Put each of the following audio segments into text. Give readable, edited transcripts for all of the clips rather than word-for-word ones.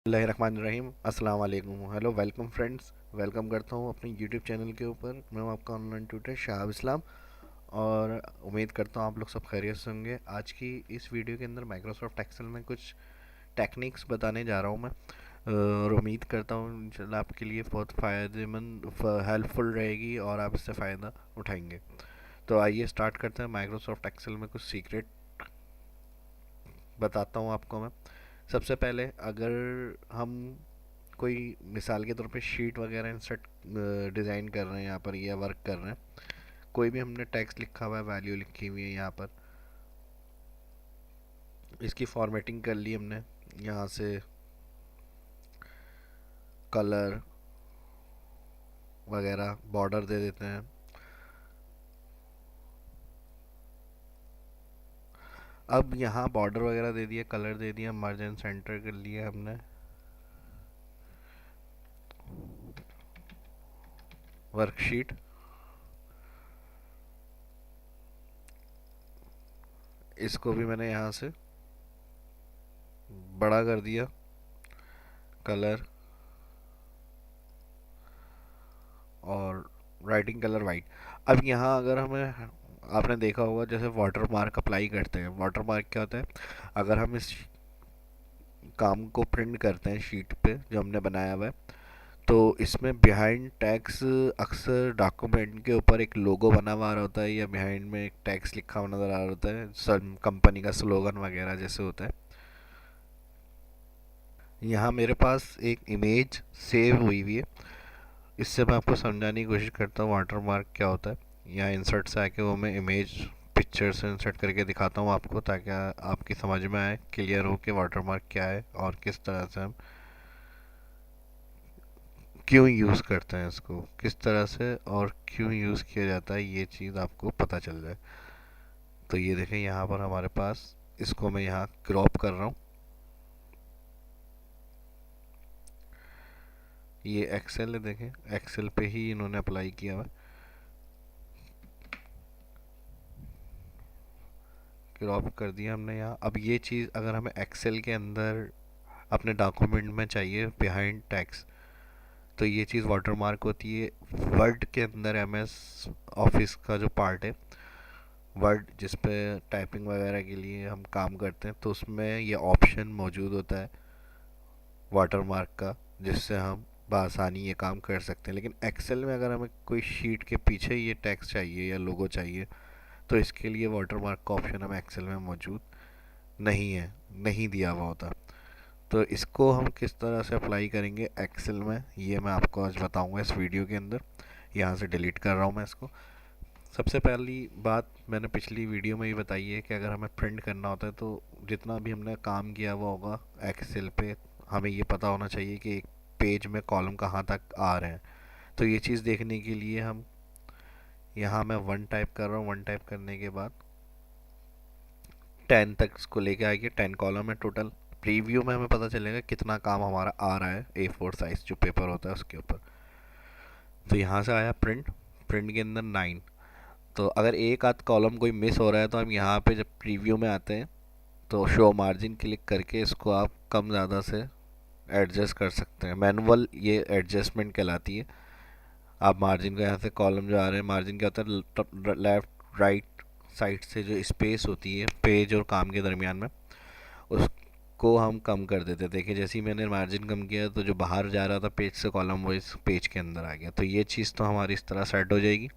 बिस्मिल्लाहिर्रहमानिर्रहीम अस्सलाम वालेकुम। Hello, welcome friends. वेलकम करता हूँ अपने यूट्यूब चैनल के ऊपर। मैं हूँ आपका ऑनलाइन ट्यूटर शाह इस्लाम, और उम्मीद करता हूँ आप लोग सब खैरियत से होंगे। आज की इस वीडियो के अंदर माइक्रोसॉफ्ट एक्सेल में कुछ टेक्निक्स बताने जा रहा हूँ मैं, और उम्मीद करता हूँ इंशाल्लाह आपके लिए बहुत फ़ायदेमंद हेल्पफुल रहेगी और आप इससे फ़ायदा उठाएंगे। तो आइए स्टार्ट करते हैं। माइक्रोसॉफ्ट एक्सेल में कुछ सीक्रेट बताता हूँ आपको मैं। सबसे पहले, अगर हम कोई मिसाल के तौर पे शीट वगैरह इंसर्ट डिज़ाइन कर रहे हैं यहाँ पर, या वर्क कर रहे हैं, कोई भी हमने टेक्स्ट लिखा हुआ है, वैल्यू लिखी हुई है यहाँ पर, इसकी फॉर्मेटिंग कर ली हमने। यहाँ से कलर वगैरह बॉर्डर दे देते हैं। अब यहाँ बॉर्डर वगैरह दे दिया, कलर दे दिया, मार्जिन सेंटर कर लिया हमने। वर्कशीट, इसको भी मैंने यहाँ से बड़ा कर दिया। कलर और राइटिंग कलर वाइट। अब यहाँ अगर हमें, आपने देखा होगा जैसे वाटर मार्क अप्लाई करते हैं। वाटर मार्क क्या होता है? अगर हम इस काम को प्रिंट करते हैं शीट पे जो हमने बनाया हुआ है, तो इसमें बिहाइंड टैक्स अक्सर डॉक्यूमेंट के ऊपर एक लोगो बना हुआ आ रहा होता है, या बिहाइंड में एक टैक्स लिखा हुआ नज़र आ रहा होता है, सब कंपनी का स्लोगन वगैरह जैसे होता है। यहाँ मेरे पास एक इमेज सेव हुई हुई है, इससे मैं आपको समझाने की कोशिश करता हूँ वाटर मार्क क्या होता है। यहाँ इंसर्ट से आके वो मैं इमेज पिक्चर से इंसर्ट करके दिखाता हूँ आपको, ताकि आपकी समझ में आए, क्लियर हो कि वाटर मार्क क्या है और किस तरह से हम क्यों यूज़ करते हैं इसको, किस तरह से और क्यों यूज़ किया जाता है, ये चीज़ आपको पता चल जाए। तो ये देखें, यहाँ पर हमारे पास, इसको मैं यहाँ क्रॉप कर रहा हूँ। ये एक्सेल है, देखें एक्सेल पे ही इन्होंने अप्लाई किया हुआ है। क्रॉप कर दिया हमने यहाँ। अब ये चीज़ अगर हमें एक्सेल के अंदर अपने डॉक्यूमेंट में चाहिए बिहाइंड टेक्स्ट, तो ये चीज़ वाटरमार्क होती है। वर्ड के अंदर एमएस ऑफिस का जो पार्ट है, वर्ड जिस पे टाइपिंग वगैरह के लिए हम काम करते हैं, तो उसमें ये ऑप्शन मौजूद होता है वाटरमार्क का, जिससे हम बआसानी ये काम कर सकते हैं। लेकिन एक्सेल में अगर हमें कोई शीट के पीछे ये टेक्स्ट चाहिए या लोगो चाहिए, तो इसके लिए वाटरमार्क का ऑप्शन हमें एक्सेल में मौजूद नहीं है, नहीं दिया हुआ होता। तो इसको हम किस तरह से अप्लाई करेंगे एक्सेल में, ये मैं आपको आज बताऊंगा इस वीडियो के अंदर। यहाँ से डिलीट कर रहा हूँ मैं इसको। सबसे पहली बात मैंने पिछली वीडियो में ही बताई है कि अगर हमें प्रिंट करना होता है, तो जितना भी हमने काम किया हुआ होगा एक्सेल पे, हमें ये पता होना चाहिए कि एक पेज में कॉलम कहाँ तक आ रहे हैं। तो ये चीज़ देखने के लिए हम, यहाँ मैं 1 टाइप कर रहा हूँ। 1 टाइप करने के बाद 10 तक इसको लेके आएंगे। 10 कॉलम है टोटल। प्रीव्यू में हमें पता चलेगा कितना काम हमारा आ रहा है A4 साइज जो पेपर होता है उसके ऊपर। तो यहाँ से आया प्रिंट। प्रिंट के अंदर 9। तो अगर एक आध कॉलम कोई मिस हो रहा है, तो हम यहाँ पे जब प्रीव्यू में आते हैं, तो शो मार्जिन क्लिक करके इसको आप कम ज़्यादा से एडजस्ट कर सकते हैं। मैनुअल ये एडजस्टमेंट कहलाती है। आप मार्जिन को, यहाँ से कॉलम जो आ रहे हैं, मार्जिन क्या होता है, लेफ्ट राइट साइड से जो स्पेस होती है पेज और काम के दरमियान में, उसको हम कम कर देते। देखिए, जैसे ही मैंने मार्जिन कम किया, तो जो बाहर जा रहा था पेज से कॉलम, वो इस पेज के अंदर आ गया। तो ये चीज़ तो हमारी इस तरह सेट हो जाएगी।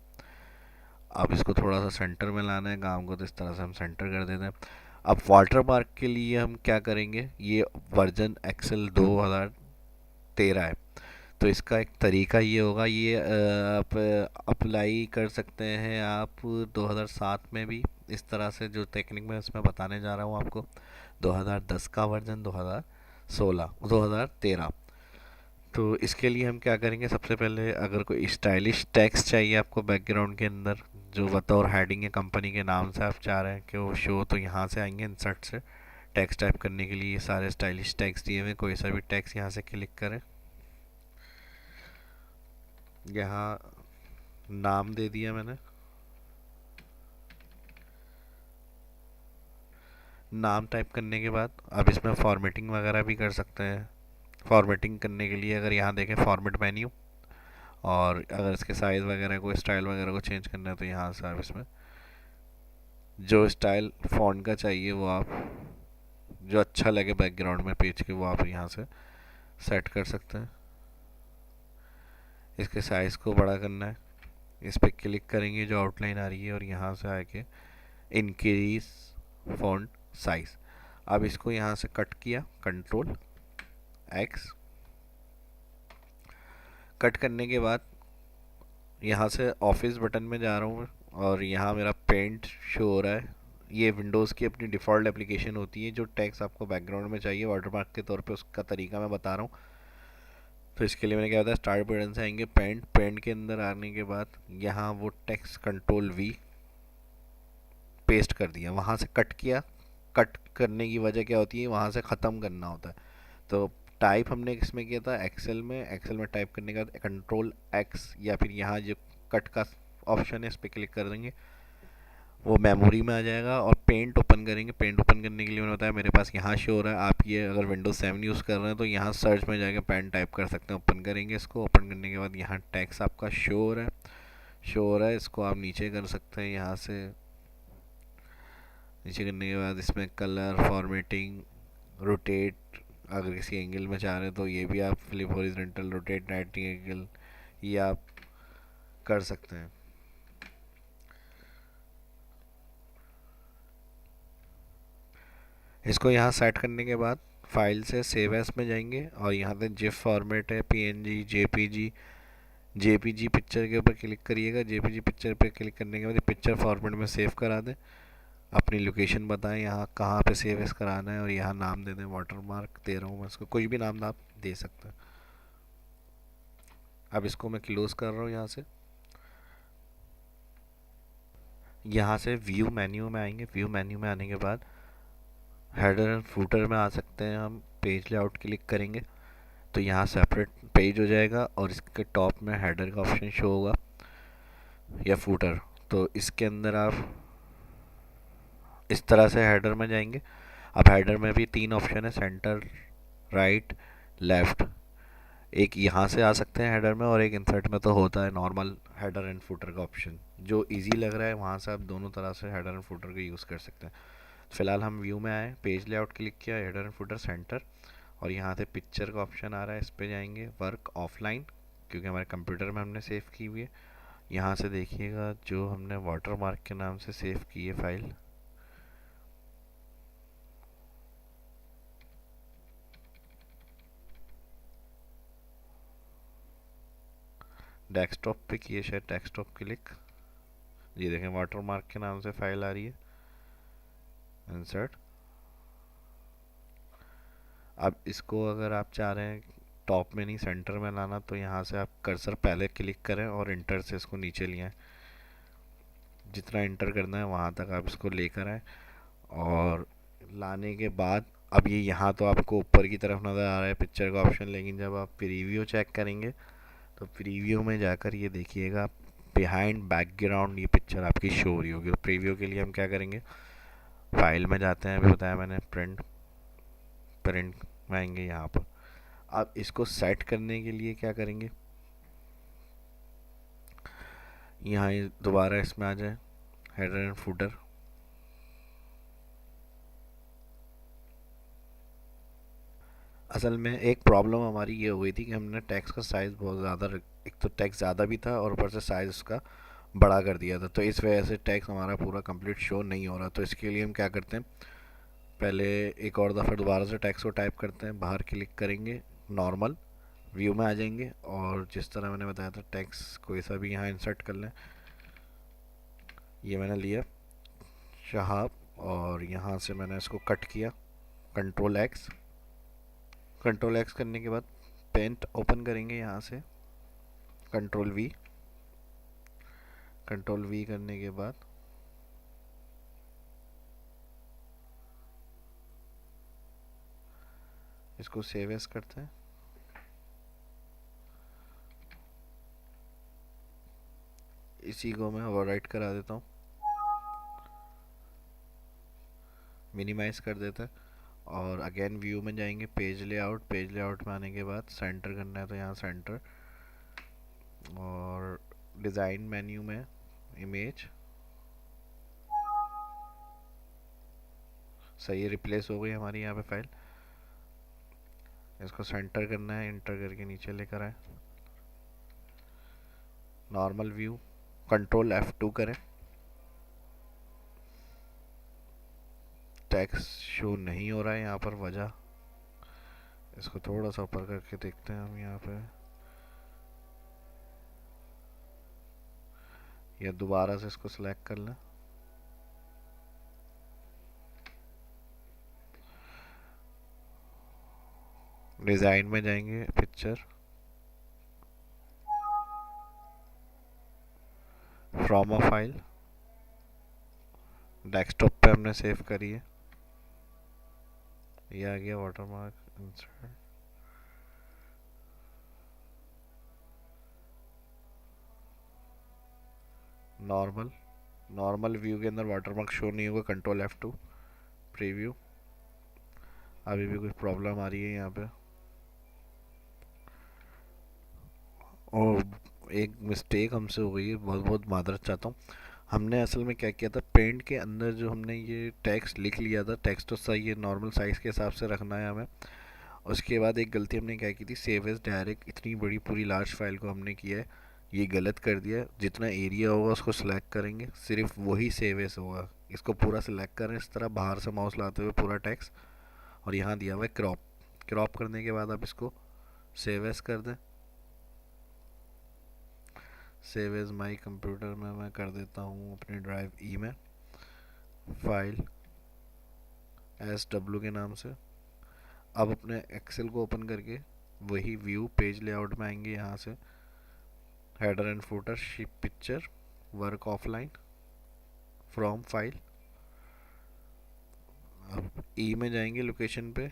अब इसको थोड़ा सा सेंटर में लाना है काम को, तो इस तरह से हम सेंटर कर देते हैं। अब वाटर मार्क के लिए हम क्या करेंगे, ये वर्जन एक्सेल 2013 है, तो इसका एक तरीका ये होगा, ये आप अप्लाई कर सकते हैं आप 2007 में भी। इस तरह से जो टेक्निक मैं इसमें बताने जा रहा हूँ आपको, 2010 का वर्जन, 2016, 2013। तो इसके लिए हम क्या करेंगे, सबसे पहले अगर कोई स्टाइलिश टेक्स्ट चाहिए आपको बैकग्राउंड के अंदर, जो बतौर हेडिंग है कंपनी के नाम से आप चाह रहे हैं कि वो शो, तो यहाँ से आएंगे इंसर्ट से। टेक्स्ट टाइप करने के लिए सारे स्टाइलिश टेक्स्ट दिए हुए, कोई सा भी टेक्स्ट यहाँ से क्लिक करें। यहाँ नाम दे दिया मैंने। नाम टाइप करने के बाद अब इसमें फॉर्मेटिंग वगैरह भी कर सकते हैं। फॉर्मेटिंग करने के लिए अगर यहाँ देखें फॉर्मेट मेन्यू, और अगर इसके साइज़ वगैरह को, स्टाइल वगैरह को चेंज करना है तो यहाँ से आप इसमें जो स्टाइल फ़ॉन्ट का चाहिए वो आप, जो अच्छा लगे बैकग्राउंड में पेज के, वो आप यहाँ से सेट कर सकते हैं। इसके साइज़ को बड़ा करना है, इस पर क्लिक करेंगे जो आउटलाइन आ रही है, और यहाँ से आके इंक्रीज फॉन्ट साइज़। अब इसको यहाँ से कट किया, कंट्रोल एक्स। कट करने के बाद यहाँ से ऑफिस बटन में जा रहा हूँ, और यहाँ मेरा पेंट शो हो रहा है। ये विंडोज़ की अपनी डिफ़ॉल्ट एप्लीकेशन होती है, जो टेक्स्ट आपको बैकग्राउंड में चाहिए वाटरमार्क के तौर पे, उसका तरीका मैं बता रहा हूँ। तो इसके लिए मैंने क्या होता है, स्टार्ट बटन से आएंगे, पेंट, पेंट के अंदर आने के बाद यहाँ वो टेक्स्ट कंट्रोल वी पेस्ट कर दिया, वहाँ से कट किया। कट करने की वजह क्या होती है, वहाँ से ख़त्म करना होता है। तो टाइप हमने किसमें किया था, एक्सेल में। एक्सेल में टाइप करने के बाद कंट्रोल एक्स, या फिर यहाँ जो कट का ऑप्शन है इस पर क्लिक कर देंगे, वो मेमोरी में आ जाएगा। और पेंट ओपन करेंगे, पेंट ओपन करने के लिए मैंने बताया मेरे पास यहाँ शो हो रहा है। आप ये अगर विंडोज 7 यूज़ कर रहे हैं तो यहाँ सर्च में जाके पेन टाइप कर सकते हैं। ओपन करेंगे इसको, ओपन करने के बाद यहाँ टेक्स्ट आपका शो हो रहा है, शो हो रहा है। इसको आप नीचे कर सकते हैं, यहाँ से नीचे करने के बाद इसमें कलर, फॉर्मेटिंग, रोटेट, अगर किसी एंगल में चाह रहे हैं तो ये भी आप फ्लिप हॉरिजॉन्टल, रोटेट 90 एंगल, ये आप कर सकते हैं। इसको यहाँ सेट करने के बाद फाइल से सेव एज में जाएंगे, और यहाँ पे जिफ फॉर्मेट है, पीएनजी, जेपीजी। जेपीजी पिक्चर के ऊपर क्लिक करिएगा, जेपीजी पिक्चर पे क्लिक करने के बाद पिक्चर फॉर्मेट में सेव करा दें। अपनी लोकेशन बताएं यहाँ कहाँ पे सेव एज कराना है, और यहाँ नाम दे दें, वाटरमार्क दे रहा हूँ मैं इसको, कोई भी नाम आप दे सकते हैं। अब इसको मैं क्लोज़ कर रहा हूँ यहाँ से। यहाँ से व्यू मेन्यू में आएंगे, व्यू मेन्यू में आने के बाद हेडर एंड फूटर में आ सकते हैं हम। पेज लेआउट क्लिक करेंगे तो यहाँ सेपरेट पेज हो जाएगा, और इसके टॉप में हेडर का ऑप्शन शो होगा या फूटर। तो इसके अंदर आप इस तरह से हेडर में जाएंगे। अब हेडर में भी 3 ऑप्शन है, सेंटर, राइट, लेफ़्ट। एक यहाँ से आ सकते हैं हेडर में, और एक इंसर्ट में तो होता है नॉर्मल हेडर एंड फुटर का ऑप्शन। जो इजी लग रहा है वहाँ से आप दोनों तरह से हेडर एंड फुटर का यूज़ कर सकते हैं। फिलहाल हम व्यू में आए, पेज लेआउट क्लिक किया, हेडर एंड फुटर, सेंटर, और यहाँ से पिक्चर का ऑप्शन आ रहा है, इस पर जाएंगे। वर्क ऑफलाइन, क्योंकि हमारे कंप्यूटर में हमने सेव की हुई है। यहाँ से देखिएगा जो हमने वाटर मार्क के नाम से सेव की है फाइल, डेस्कटॉप पे की है शायद, डेस्कटॉप क्लिक, ये देखें वाटर मार्क के नाम से फाइल आ रही है। इंसर्ट। अब इसको अगर आप चाह रहे हैं टॉप में नहीं सेंटर में लाना, तो यहाँ से आप कर्सर पहले क्लिक करें और इंटर से इसको नीचे लिए आएं। जितना इंटर करना है वहाँ तक आप इसको लेकर आएँ, और लाने के बाद अब ये यहाँ तो आपको ऊपर की तरफ नज़र आ रहा है पिक्चर का ऑप्शन, लेकिन जब आप प्रीव्यू चेक करेंगे तो प्रीव्यू में जाकर ये देखिएगा बिहाइंड बैकग्राउंड ये पिक्चर आपकी शो हो रही होगी। तो प्रीव्यू के लिए हम क्या करेंगे, फाइल में जाते हैं, अभी बताया मैंने, प्रिंट, प्रिंट में आएंगे यहाँ पर। अब इसको सेट करने के लिए क्या करेंगे, यहाँ ये दोबारा इसमें आ जाए, हेडर एंड फुटर। असल में एक प्रॉब्लम हमारी ये हुई थी कि हमने टेक्स्ट का साइज़ बहुत ज़्यादा, एक तो टेक्स्ट ज़्यादा भी था और ऊपर से साइज़ उसका बड़ा कर दिया था, तो इस वजह से टेक्स्ट हमारा पूरा कंप्लीट शो नहीं हो रहा। तो इसके लिए हम क्या करते हैं, पहले एक और दफ़ा दोबारा से टेक्स्ट को टाइप करते हैं, बाहर क्लिक करेंगे, नॉर्मल व्यू में आ जाएंगे, और जिस तरह मैंने बताया था टेक्स्ट कोई सा भी यहाँ इंसर्ट कर लें। ये मैंने लिया शहाब, और यहाँ से मैंने इसको कट किया, कंट्रोल एक्स। कंट्रोल एक्स करने के बाद पेंट ओपन करेंगे, यहाँ से कंट्रोल वी, कंट्रोल वी करने के बाद इसको सेव एज करते हैं। इसी को मैं ओवरराइट करा देता हूँ, मिनिमाइज कर देते हैं, और अगेन व्यू में जाएंगे, पेज लेआउट में आने के बाद सेंटर करना है तो यहाँ सेंटर, और डिज़ाइन मेन्यू में इमेज, सही रिप्लेस हो गई हमारी यहाँ पे फाइल। इसको सेंटर करना है, इंटर करके नीचे लेकर आए। नॉर्मल व्यू, कंट्रोल F2 करें। टेक्स्ट शो नहीं हो रहा है यहाँ पर, वजह, इसको थोड़ा सा ऊपर करके देखते हैं हम यहाँ पे, या दोबारा से इसको सिलेक्ट कर लें। डिज़ाइन में जाएंगे, picture, from a file, desktop पे हमने सेव करी है, ये आ गया watermark, insert, normal, normal view के अंदर वाटरमार्क शो नहीं होगा, कंट्रोल F2, प्रीव्यू। अभी भी कुछ प्रॉब्लम आ रही है यहाँ पे, और एक मिस्टेक हमसे हो गई है, बहुत बहुत मादरत चाहता हूँ। हमने असल में क्या किया था, पेंट के अंदर जो हमने ये टेक्स्ट लिख लिया था, टेक्स्ट तो सही है, नॉर्मल साइज़ के हिसाब से रखना है हमें। उसके बाद एक गलती हमने क्या की थी, सेव एज डायरेक्ट इतनी बड़ी पूरी लार्ज फाइल को हमने किया है, ये गलत कर दिया है। जितना एरिया होगा उसको सिलेक्ट करेंगे, सिर्फ वही सेव एज होगा। इसको पूरा सिलेक्ट करें इस तरह, बाहर से माउस लाते हुए पूरा टेक्स्ट, और यहाँ दिया हुआ है क्रॉप। क्रॉप करने के बाद आप इसको सेव एज कर दें। सेव एज माई कंप्यूटर में मैं कर देता हूँ अपनी ड्राइव ई में, फाइल SW के नाम से। अब अपने एक्सेल को ओपन करके वही व्यू पेज लेआउट में आएंगे, यहाँ से header and footer, ship picture, work offline, from file. अब ई में जाएंगे, लोकेशन पे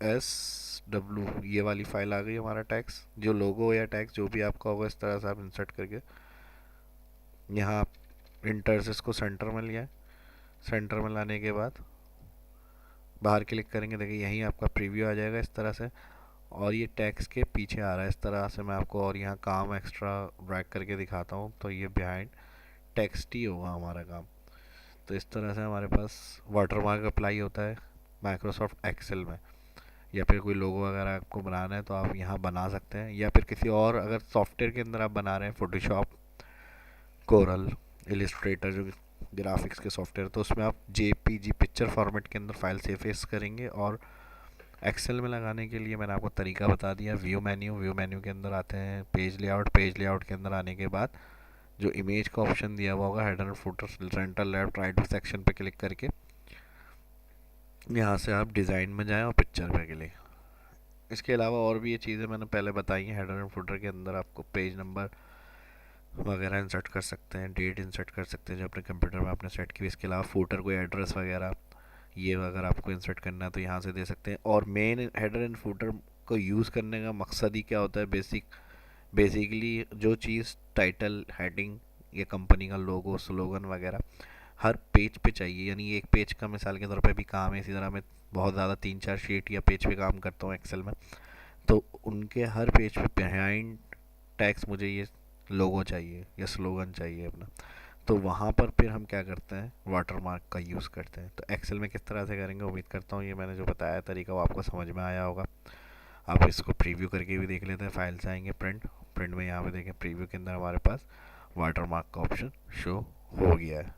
SW, ये वाली फाइल आ गई हमारा टैक्स, जो लोगो या टैक्स जो भी आपका होगा इस तरह से आप इंसर्ट करके यहाँ इंटर से इसको सेंटर में लिया है। सेंटर में लाने के बाद बाहर क्लिक करेंगे, देखिए यहीं आपका प्रीव्यू आ जाएगा इस तरह से, और ये टैक्स के पीछे आ रहा है इस तरह से। मैं आपको और यहाँ काम एक्स्ट्रा ड्रैग करके दिखाता हूँ, तो ये बिहाइंड टेक्स्ट ही होगा हमारा काम। तो इस तरह से हमारे पास वाटरमार्क अप्लाई होता है माइक्रोसॉफ्ट एक्सेल में। या फिर कोई लोगो वगैरह आपको बनाना है तो आप यहाँ बना सकते हैं, या फिर किसी और अगर सॉफ्टवेयर के अंदर आप बना रहे हैं, फोटोशॉप, कोरल, इलिस्ट्रेटर, जो ग्राफिक्स के सॉफ्टवेयर, तो उसमें आप JPG पिक्चर फॉर्मेट के अंदर फाइल सेव एज करेंगे। और एक्सेल में लगाने के लिए मैंने आपको तरीका बता दिया, व्यू मेन्यू के अंदर आते हैं, पेज लेआउट के अंदर आने के बाद जो इमेज का ऑप्शन दिया हुआ होगा, header and footer, centre left right section पे क्लिक करके यहाँ से आप डिज़ाइन में जाएं और पिक्चर पे क्लिक। इसके अलावा और भी ये चीज़ें मैंने पहले बताई हैं। हेडर एंड फुटर के अंदर आपको पेज नंबर वगैरह इंसर्ट कर सकते हैं, डेट इंसर्ट कर सकते हैं जो अपने कंप्यूटर में आपने सेट की। इसके अलावा फुटर कोई एड्रेस वगैरह ये अगर आपको इंसर्ट करना है तो यहाँ से दे सकते हैं। और मेन हेडर एंड फुटर को यूज़ करने का मकसद ही क्या होता है, बेसिकली जो चीज़ टाइटल, हेडिंग, या कंपनी का लोगो, स्लोगन वगैरह हर पेज पे चाहिए। यानी एक पेज का मिसाल के तौर पे भी काम है, इसी तरह मैं बहुत ज़्यादा 3-4 शीट या पेज पे काम करता हूँ एक्सेल में, तो उनके हर पेज पे बिहाइंड टैक्स मुझे ये लोगो चाहिए या स्लोगन चाहिए अपना। तो वहाँ पर फिर हम क्या करते हैं, वाटरमार्क का यूज़ करते हैं। तो एक्सेल में किस तरह से करेंगे, उम्मीद करता हूँ ये मैंने जो बताया तरीका वो आपको समझ में आया होगा। आप इसको प्रीव्यू करके भी देख लेते हैं। फाइल से आएंगे प्रिंट में, यहाँ पे देखें प्रीव्यू के अंदर हमारे पास वाटरमार्क का ऑप्शन शो हो गया है।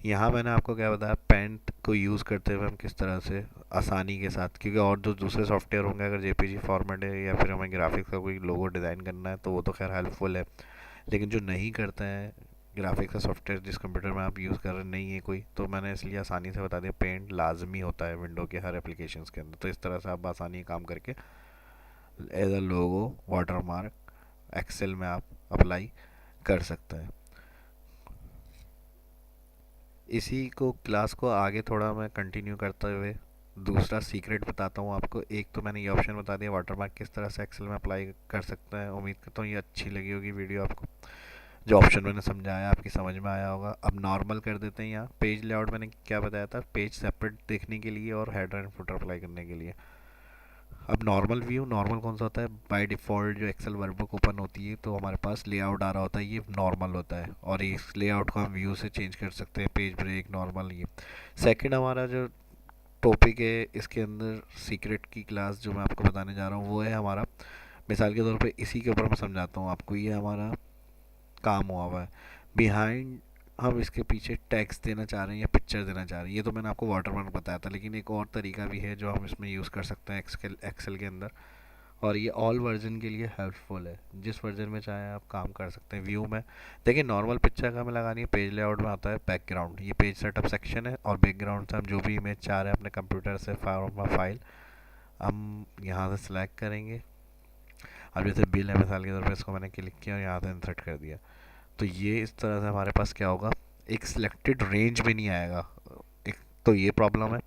यहाँ मैंने आपको क्या बताया, पेंट को यूज़ करते हुए हम किस तरह से आसानी के साथ, क्योंकि और जो दूसरे सॉफ्टवेयर होंगे अगर JPG फॉर्मेट है या फिर हमें ग्राफिक्स का कोई लोगो डिज़ाइन करना है तो वो तो खैर हेल्पफुल है, लेकिन जो नहीं करते हैं ग्राफिक्स का सॉफ्टवेयर, जिस कंप्यूटर में आप यूज़ कर रहे नहीं है कोई, तो मैंने इसलिए आसानी से बता दिया पेंट लाजमी होता है विंडो के हर एप्लीकेशंस के अंदर। तो इस तरह से आप आसानी काम करके as a logo watermark Excel में आप अप्लाई कर सकते हैं। इसी को क्लास को आगे थोड़ा मैं कंटिन्यू करते हुए दूसरा सीक्रेट बताता हूँ आपको। एक तो मैंने ये ऑप्शन बता दिया वाटरमार्क किस तरह से एक्सेल में अप्लाई कर सकते हैं। उम्मीद करता हूँ ये अच्छी लगी होगी वीडियो आपको। जो ऑप्शन मैंने समझाया आपकी समझ में आया होगा। अब नॉर्मल कर देते हैं। यहाँ पेज लेआउट मैंने क्या बताया था, पेज सेपरेट देखने के लिए और हेडर एंड फुटर अप्लाई करने के लिए। अब नॉर्मल व्यू, नॉर्मल कौन सा होता है, बाय डिफ़ॉल्ट जो एक्सेल वर्कबुक ओपन होती है तो हमारे पास लेआउट आ रहा होता है, ये नॉर्मल होता है और इस लेआउट को हम व्यू से चेंज कर सकते हैं, पेज ब्रेक नॉर्मल। ये सेकंड हमारा जो टॉपिक है इसके अंदर सीक्रेट की क्लास जो मैं आपको बताने जा रहा हूँ वो है हमारा, मिसाल के तौर पे इसी के ऊपर मैं समझाता हूँ आपको। ये हमारा काम हुआ है बिहाइंड, हम इसके पीछे टेक्स्ट देना चाह रहे हैं या पिक्चर देना चाह रहे हैं। ये तो मैंने आपको वाटरमार्क बताया था, लेकिन एक और तरीका भी है जो हम इसमें यूज़ कर सकते हैं एक्सेल के अंदर, और ये ऑल वर्जन के लिए हेल्पफुल है। जिस वर्जन में चाहे आप काम कर सकते हैं। व्यू में देखिए नॉर्मल पिक्चर का हमें लगानी है, पेज लेआउट में आता है बैकग्राउंड, ये पेज सेटअप सेक्शन है और बैकग्राउंड से हम जो भी इमेज चाह रहे हैं अपने कंप्यूटर से फाइल हम यहाँ से सिलेक्ट करेंगे। अब जैसे बिल है मिसाल के तौर पर, इसको मैंने क्लिक किया और यहाँ से इंसर्ट कर दिया, तो ये इस तरह से हमारे पास क्या होगा, एक सिलेक्टेड रेंज में नहीं आएगा। एक तो ये प्रॉब्लम है,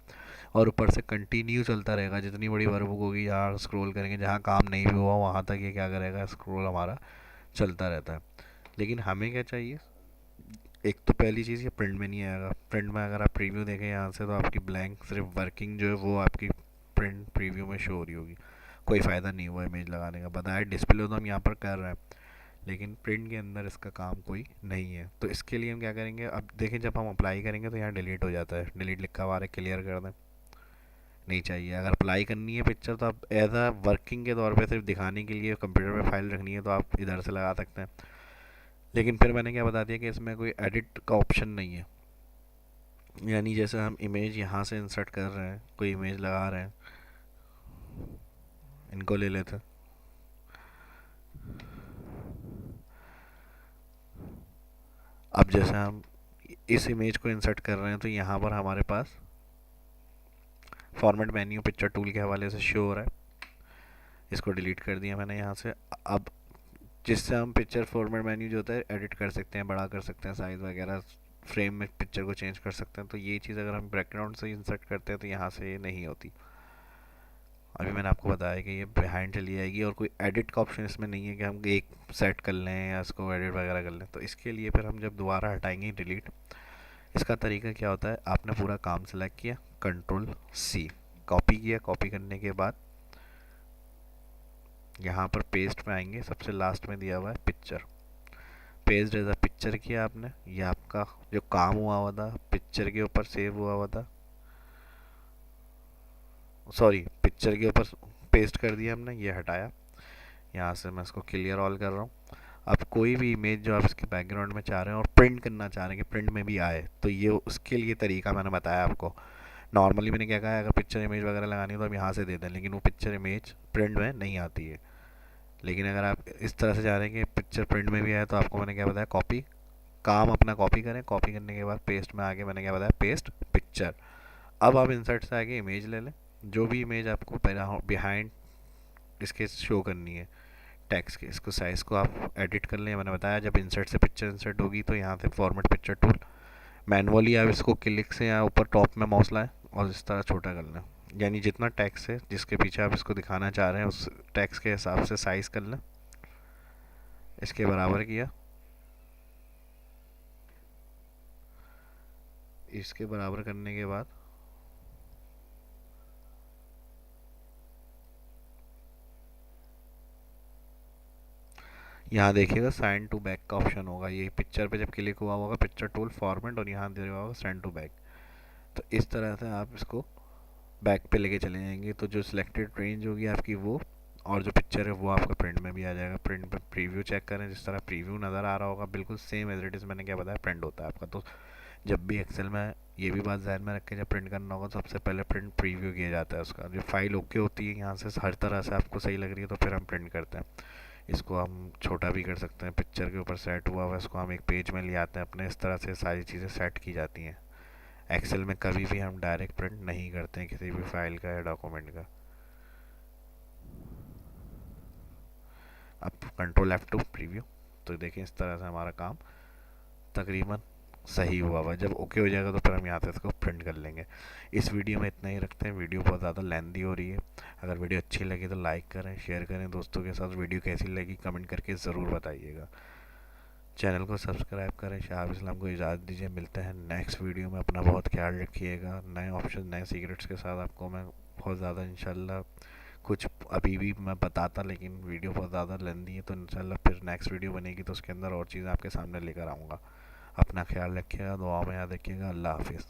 और ऊपर से कंटिन्यू चलता रहेगा, जितनी बड़ी वर्कबुक होगी यहाँ स्क्रॉल करेंगे, जहाँ काम नहीं भी हुआ वहाँ तक ये क्या करेगा, स्क्रॉल हमारा चलता रहता है। लेकिन हमें क्या चाहिए, एक तो पहली चीज़ ये प्रिंट में नहीं आएगा। प्रिंट में अगर आप प्रीव्यू देखें यहाँ से तो आपकी ब्लैंक सिर्फ वर्किंग जो है वो आपकी प्रिंट प्रीव्यू में शो हो रही होगी। कोई फ़ायदा नहीं हुआ इमेज लगाने का, बताया डिस्प्ले तो हम यहाँ पर कर रहे हैं लेकिन प्रिंट के अंदर इसका काम कोई नहीं है। तो इसके लिए हम क्या करेंगे, अब देखें जब हम अप्लाई करेंगे तो यहाँ डिलीट हो जाता है, डिलीट लिखा हुआ है, क्लियर कर दें, नहीं चाहिए। अगर अप्लाई करनी है पिक्चर तो आप एज अ वर्किंग के तौर पे सिर्फ दिखाने के लिए कंप्यूटर पे फाइल रखनी है तो आप इधर से लगा सकते हैं। लेकिन फिर मैंने क्या बता दिया कि इसमें कोई एडिट का ऑप्शन नहीं है, यानी जैसे हम इमेज यहाँ से इंसर्ट कर रहे हैं, कोई इमेज लगा रहे हैं, इनको ले लेते हैं। अब जैसे हम इस इमेज को इंसर्ट कर रहे हैं तो यहाँ पर हमारे पास फॉर्मेट मेन्यू पिक्चर टूल के हवाले से शो हो रहा है, इसको डिलीट कर दिया मैंने यहाँ से। अब जिससे हम पिक्चर फॉर्मेट मेन्यू जो होता है एडिट कर सकते हैं, बड़ा कर सकते हैं साइज़ वगैरह, फ्रेम में पिक्चर को चेंज कर सकते हैं। तो ये चीज़ अगर हम बैकग्राउंड से इंसर्ट करते हैं तो यहाँ से ये नहीं होती। अभी मैंने आपको बताया कि ये बिहाइंड चली जाएगी और कोई एडिट का ऑप्शन इसमें नहीं है कि हम एक सेट कर लें या इसको एडिट वगैरह कर लें। तो इसके लिए फिर हम जब दोबारा हटाएंगे डिलीट, इसका तरीका क्या होता है, आपने पूरा काम सेलेक्ट किया, कंट्रोल सी, कॉपी किया, कॉपी करने के बाद यहाँ पर पेस्ट में आएंगे, सबसे लास्ट में दिया हुआ है picture, paste as a picture किया आपने। ये आपका जो काम हुआ था पिक्चर के ऊपर सेव हुआ था, सॉरी पिक्चर के ऊपर पेस्ट कर दिया हमने, ये हटाया। यहाँ से मैं इसको क्लियर ऑल कर रहा हूँ। अब कोई भी इमेज जो आप इसके बैकग्राउंड में चाह रहे हैं और प्रिंट करना चाह रहे हैं कि प्रिंट में भी आए, तो ये उसके लिए तरीका मैंने बताया आपको। नॉर्मली मैंने क्या कहा है, अगर पिक्चर इमेज वगैरह लगानी है तो हम यहाँ से दे दें, लेकिन वो पिक्चर इमेज प्रिंट में नहीं आती है। लेकिन अगर आप इस तरह से चाह रहे हैं कि पिक्चर प्रिंट में भी आए तो आपको मैंने क्या बताया, कॉपी, काम अपना कॉपी करें, कॉपी करने के बाद पेस्ट में आके मैंने क्या बताया, पेस्ट पिक्चर। अब आप इंसर्ट से आके इमेज ले लें, जो भी इमेज आपको बिहाइंड इसके शो करनी है टेक्स्ट के, इसको साइज़ को आप एडिट कर लें। मैंने बताया जब इंसर्ट से पिक्चर इंसर्ट होगी तो यहाँ से फॉर्मेट पिक्चर टूल, मैनुअली आप इसको क्लिक से यहाँ ऊपर टॉप में माउस लाएं और इस तरह छोटा कर लें, यानी जितना टेक्स्ट है जिसके पीछे आप इसको दिखाना चाह रहे हैं उस टेक्स्ट के हिसाब से साइज़ कर लें। इसके बराबर किया, इसके बराबर करने के बाद यहाँ देखिएगा साइन टू बैक का ऑप्शन होगा, ये पिक्चर पे जब क्लिक हुआ होगा पिक्चर टूल फॉर्मेट और यहाँ दे हुआ होगा सेंड टू बैक। तो इस तरह से आप इसको बैक पे लेके चले जाएंगे तो जो सिलेक्टेड रेंज होगी आपकी वो, और जो पिक्चर है वो आपका प्रिंट में भी आ जाएगा। प्रिंट पे प्रीव्यू चेक करें, जिस तरह प्रीव्यू नज़र आ रहा होगा बिल्कुल सेम एज इट इज़ मैंने क्या बताया प्रिंट होता है आपका। तो जब भी एक्सेल में ये भी बात ध्यान में रख के जब प्रिंट करना होगा तो सबसे पहले प्रिंट प्रीव्यू किया जाता है उसका। जो फाइल ओके होती है यहाँ से हर तरह से आपको सही लग रही है तो फिर हम प्रिंट करते हैं। इसको हम छोटा भी कर सकते हैं, पिक्चर के ऊपर सेट हुआ हुआ इसको हम एक पेज में ले आते हैं अपने, इस तरह से सारी चीज़ें सेट की जाती हैं। एक्सेल में कभी भी हम डायरेक्ट प्रिंट नहीं करते हैं किसी भी फाइल का या डॉक्यूमेंट का। अब कंट्रोल F2 प्रीव्यू, तो देखें इस तरह से हमारा काम तकरीबन सही हुआ हुआ। जब ओके हो जाएगा तो फिर हम यहाँ से इसको प्रिंट कर लेंगे। इस वीडियो में इतना ही रखते हैं, वीडियो बहुत ज़्यादा लेंदी हो रही है। अगर वीडियो अच्छी लगी तो लाइक करें, शेयर करें दोस्तों के साथ। वीडियो कैसी लगी कमेंट करके ज़रूर बताइएगा। चैनल को सब्सक्राइब करें। शाह इस्लाम को इजाज़त दीजिए, मिलते हैं नेक्स्ट वीडियो में। अपना बहुत ख्याल रखिएगा। नए ऑप्शन नए सीक्रेट्स के साथ आपको मैं बहुत ज़्यादा इंशाल्लाह कुछ अभी भी मैं बताता, लेकिन वीडियो बहुत ज़्यादा लेंदी है, तो इंशाल्लाह फिर नेक्स्ट वीडियो बनेगी तो उसके अंदर और चीज़ें आपके सामने लेकर आऊँगा। अपना ख्याल रखिएगा, दुआ में याद रखिएगा। अल्लाह हाफिज़।